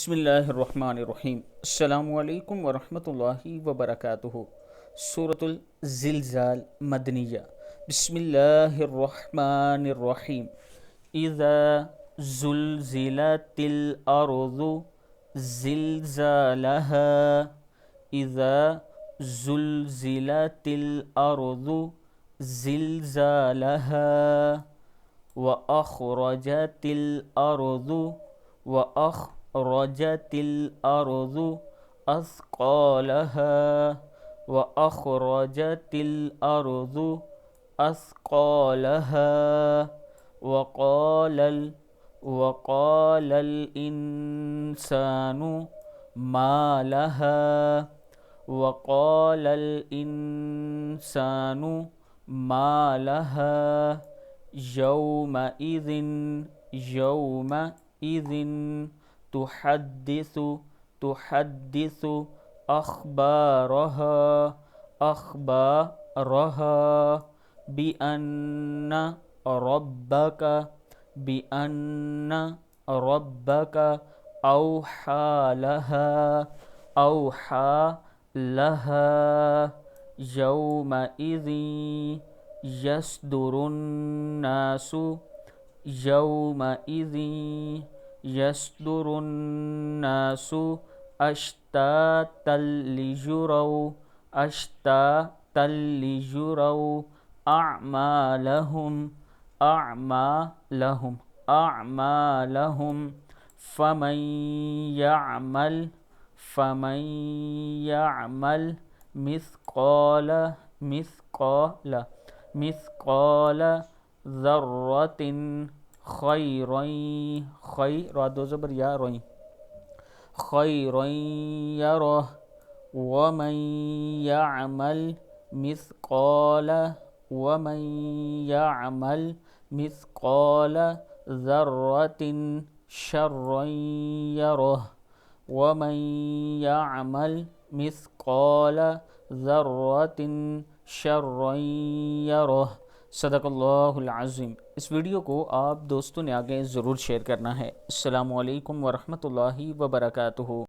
बिस्मिल्लाहिर्रहमानिर्रहीम। अस्सलामुअलैकुम वरहमतुल्लाहि वबरकातुहु। सूरतुल ज़िलज़ाल मदनिया। बिस्मिल्लाहिर्रहमानिर्रहीम। इज़ा ज़ुलज़िलतिल अर्ज़ु ज़िलज़ालहा। इज़ा ज़ुलज़िलतिल अर्ज़ु ज़िलज़ालहा व अख़रजतिल अर्ज़ु व अख़रजतिल अर्ज़ु अस्क़ालहा व अख़रजतिल अर्ज़ु अस्क़ालहा वक़ालल इंसानु मा लहा वक़ालल इंसानु मा लहा यौमइज़िन तुहद्दिसु अख़बारहा बिअन्न रब्बक औहा लहा यौमइज़िन यस्दुरुन्नासु अश्तातल लियुरौ अअमालहुम फमन यअमल मिस्क़ाल ज़र्रतिन खैरन यरह वमन यअमल मिस्क़ाल ज़र्रतिन शर्रन यरह वमन यअमल मिस्क़ाल ज़र्रतिन शर्रन यरह। सदक़ल्लाहुल अज़ीम। इस वीडियो को आप दोस्तों ने आगे ज़रूर शेयर करना है। अस्सलामु अलैकुम वरहमतुल्लाहि वबरकातुहू।